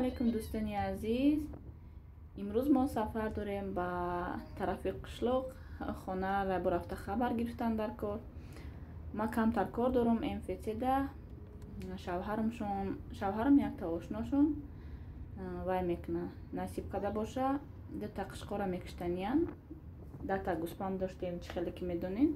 алайкум дӯстони азиз. Имрӯз мо сафар дорем ба тарафи қишлоқ. Хонаро рафта хабар гирифтан дар кор. Ман камтар кор дорам МФЦ-да. шавҳарам якта ошношон вай мекуна насиб када боша дута қишқора мекиштаниян. дата гӯспанд доштем чихеле ки медонин.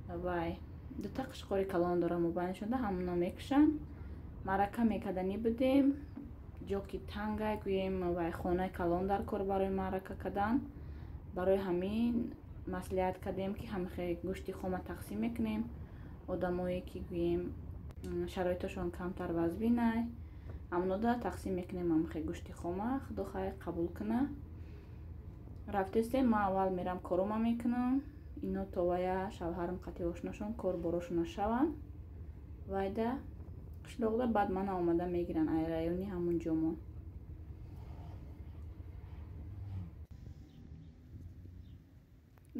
вай дута қишқори калон дорам мубайншонда ҳамуно мекушан. марака мекадани будем ҷо ки тангай гӯем вай хонаи калон дар кор барои марака кадан. барои ҳамин маслиҳат кардем ки ҳамихе гӯшти хома тақсим мекунем. одамое ки гӯем шароиташон камтар вазбинай ҳамунода тақсим мекунем ҳамихе гӯшти хома. худо хайр қабул куна. рафтестем ман аввал мерам корома мекунам. ино то вая шавҳарам қати ошношон кор борошона шаванд вайда қишлоқда баъд мана омада мегиран ай райони ҳамун ҷомон.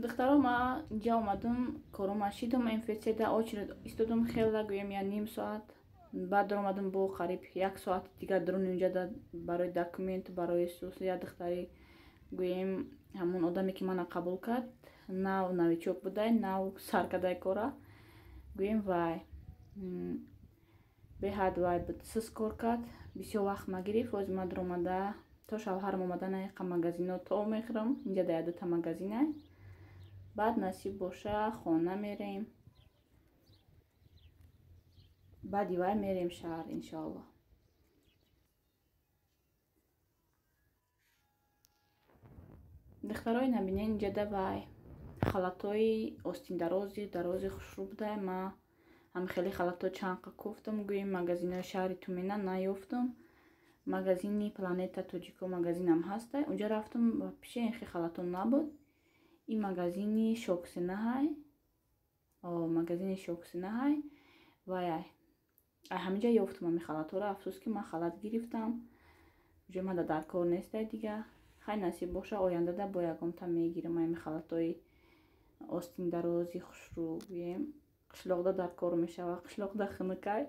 духтаро ма инҷа омадам корома шидам МФЦ-да очередь истодам хела гӯем я ним соат. баъд омадам бо қариб 1 соат дигар дуруни унҷада барои документ барои сусия духтари гӯем ҳамун одаме ки мана қабул кард нав новичок будай нав сар кадай кора гӯем вай беҳад вай сиз кор кард. бисёр вақт магирифт. оз ма дуромада то шавҳарам омада наиқа магазино то мехӯрам инҷа да дута магазинай. баъд насиб боша хона мерем. баъди вай мерем шаҳр иншоалло. духтарои набинен инҷада вай халатои остиндарози хушрӯ будай. ма ҳамихели халато чанқа куфтам гӯем магазинои шаҳри тумена наёфтам. магазини планета тоҷико магазинам ҳастай. унҷа рафтам ва пиши инхи халато набуд. ин магазини шоксинаҳай вай ҳаминҷа ёфтам ами халаторо. афсус ки ман халат гирифтам уже мада дар кор нестай дига. хай насиб боша ояндада бо ягонта мегирам ами халатои остиндарози хушрӯ гӯем қишлоқда дар кор мешава. қишлоқда хунукай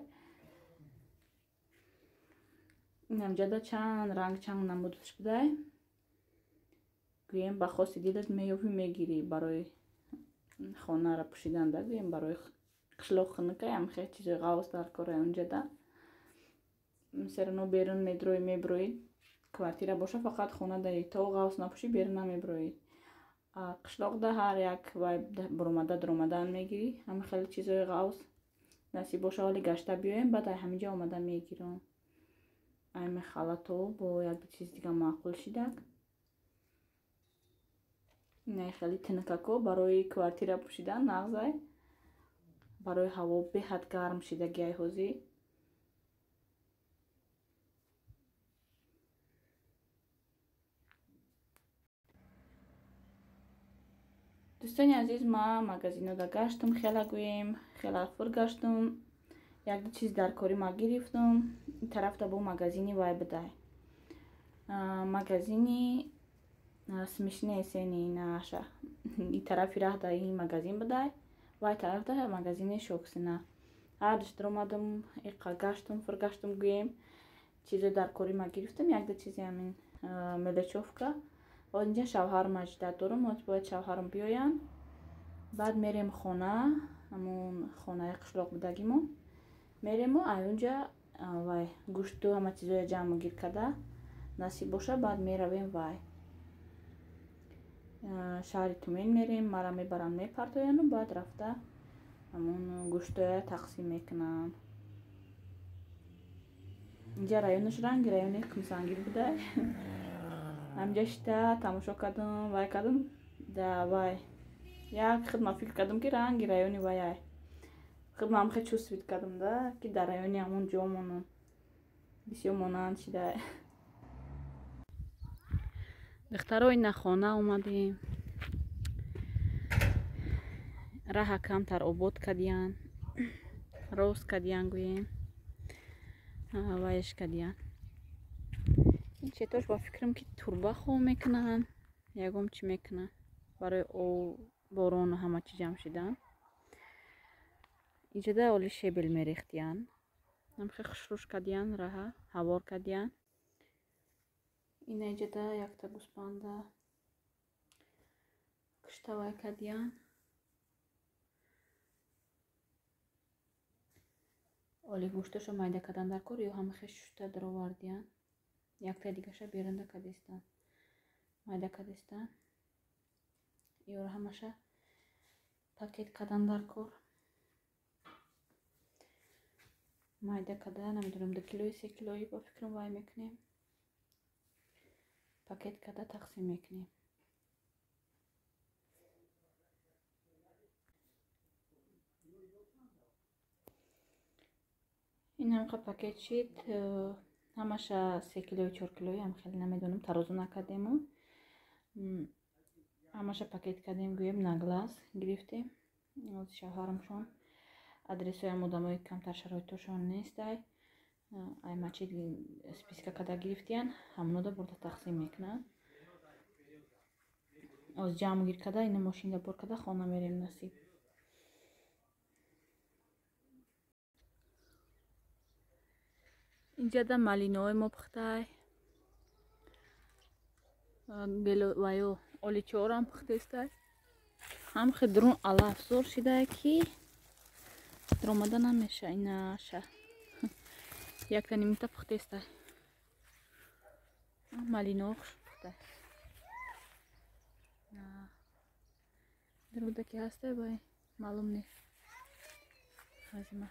инамҷада чанд ранг чанд намудаш будай гӯем ба хоси дилат меёфӣ мегирӣ барои хонара пӯшиданда гӯем барои қишлоқ хунукай ҳамихе чизои ғавз дар кора унҷада. серано берун меброид квартира боша фақат хона дарӣ то ғавз напӯшӣ берун намеброид. қишлоқда ҳар як вай буромада дуромадан мегирӣ ҳамихели чизои ғавз. насиб боша ҳоли гашта биёем баъд ай ҳаминҷа омада мегирам. айми халато бо як чиз дига маъқул шидак. инай хели тинкако барои квартира пӯшидан нағзай. барои ҳаво беҳад гарм шидаги ай ҳозӣ. дӯстони азиз ман магазинода гаштам хела гӯем хела фур гаштам. як-ду чиз дар кори ма гирифтам. ин тарафта бо магазини вай будай. магазини смешные сени наша ин тарафи раҳда ин магазин будай. вай тарафта магазини шоксина. ҳар душтар омадам иқа гаштам фур гаштам гӯем чизо дар кори ма гирифтам. як-ду чизи ҳамин мелочовка. инҷа шавҳарам аҷдад дорам. бояд шавҳарам биёянд. баъд мерем хона ҳамун хонаи қишлоқ будагимон мерему ай унҷа вай гӯшту ҳама чизоя ҷамъгир када насиб боша баъд меравем вай шаҳри тумен мерем. мара мебаранд мепартояну баъд рафта ҳамун гӯштоя тақсим мекунанд. инҷа районаш ранги райони кумсангир будай. ҳамҷа шита тамошо кардам вай кардам да вай як хидма фикр кардам ки ранги райони ваяй хидма ҳамихе чувствид кардам да ки дар райони ҳамун ҷо монам бисёр монанд шидай. духтаро ина хона омадем. раҳа камтар обод кардиян рост кардиян гӯем вайш кардиян. ин четош ба фикрам ки турба хоб мекунанд ягон чӣ мекунанд барои борону ҳама чӣ ҷамъ шидан. инҷада оли шебел мерехтиян ҳамихе хушрӯш кардиян раҳа ҳавор кардиян. инеҷада якта гӯспанда куштавай кардиян. оли гӯшташо майда кардан дар кор ё ҳамахе шушта даровардиян. Якта дигаша берунда кадистан, майда кадистан. ёро ҳамаша пакет кардан дар кор. майда када намедонам 2 килои 3 килои ба фикрам вай мекунем. пакет када тақсим мекунем. ин ҳамқа пакет шид ҳамаша 3 килои 4 килои ҳам хеле намедонам, тарозу накардему. ҳамаша пакет кардем, гӯем наглас гирифтем. оз шавҳарамшон адресоям одамои камтар шароитошон нестай аймачи списка када гирифтиян, ҳамнода бурда тақсим мекунад. оз ҷамъгир када ина мошинда бор када хона мерем насиб. инҷада малинои мо пухтай беловаё оличорам пухтестай. ҳам хидрун алафзор шидай ки даромада намеша. инаша якта нимита пухтестай. малино хуш пухтай. даруда ки ҳастай бай маълум не ҳазима.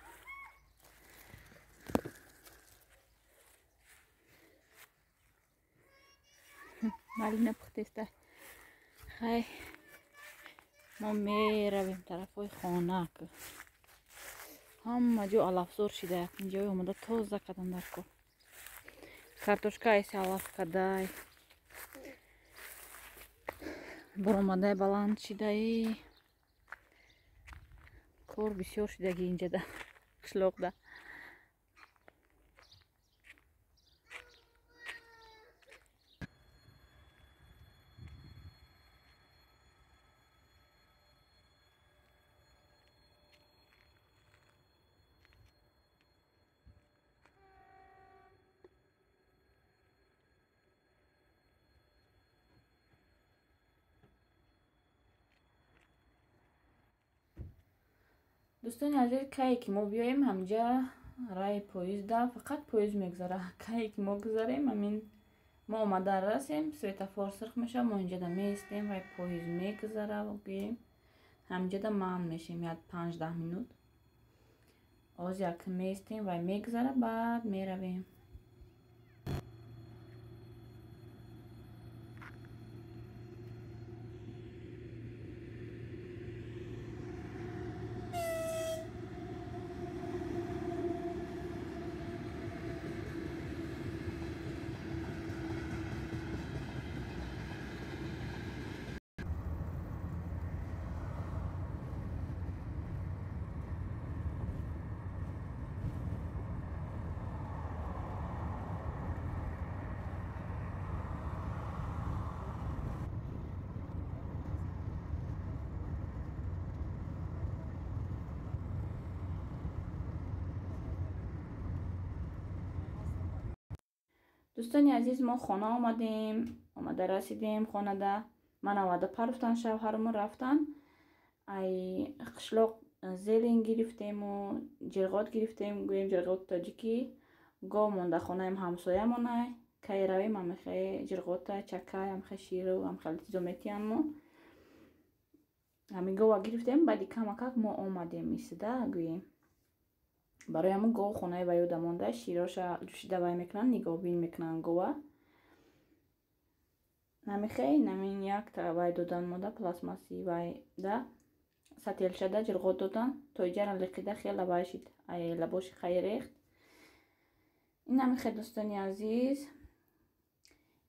малина пухтестай. хай мо меравем тарафҳои хона. ҳама ҷо алафзор шида якинҷои омада тоза кардан дар кор. картошка эси алаф кадай, баромадай баланд шидаи кор бисёр шидаги инҷада қишлоқда. дӯстони азиз, кае ки мо биёем ҳамҷа раи поизда фақат поиз мегузара. кае ки мо гузарем ҳамин мо омадан расем, светофор сирх меша, мо инҷада меистем, вай поиз мегузара. гӯем ҳамҷада маҳн мешем 5-10 минут. оз якин меистем, вай мегузара, баъд меравем. дӯстони азиз, мо хона омада расидем. хонада ман аввада паруфтан, шавҳарамон рафтан. ай қишлоқ зелен гирифтему, ҷирғот гирифтем, гӯем ҷирғоти тоҷикӣ. гов монда хонаям ҳамсоямонай. кай равем ҳамахе ҷирғота, чакай, ҳамахе ширу, ҳамахе чизо метиянмо. ҳамин гова гирифтем, баъди камакак мо омадем исида гӯем. барои ҳамун гов хонаи ба ёдам монда. широша ҷӯшида вай мекунанд, нигоҳбин мекунанд гова. намихе намин якта вай додан мода пластмасси вай да сателшада ҷирғот додан то иҷара лиқида хела вай шид ай лабоши хай рехт. ин намихе дӯстони азиз,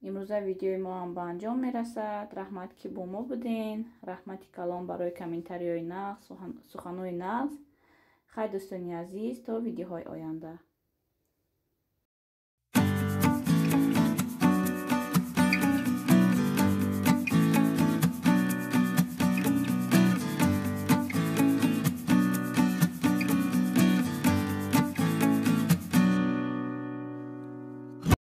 имрӯза видеои мо ҳам ба анҷом мерасад. раҳмат ки бо мо буден. раҳмати калон барои комментариҳои нағз, суханҳои нағз. хай дӯстони азиз, то видеоҳои оянда.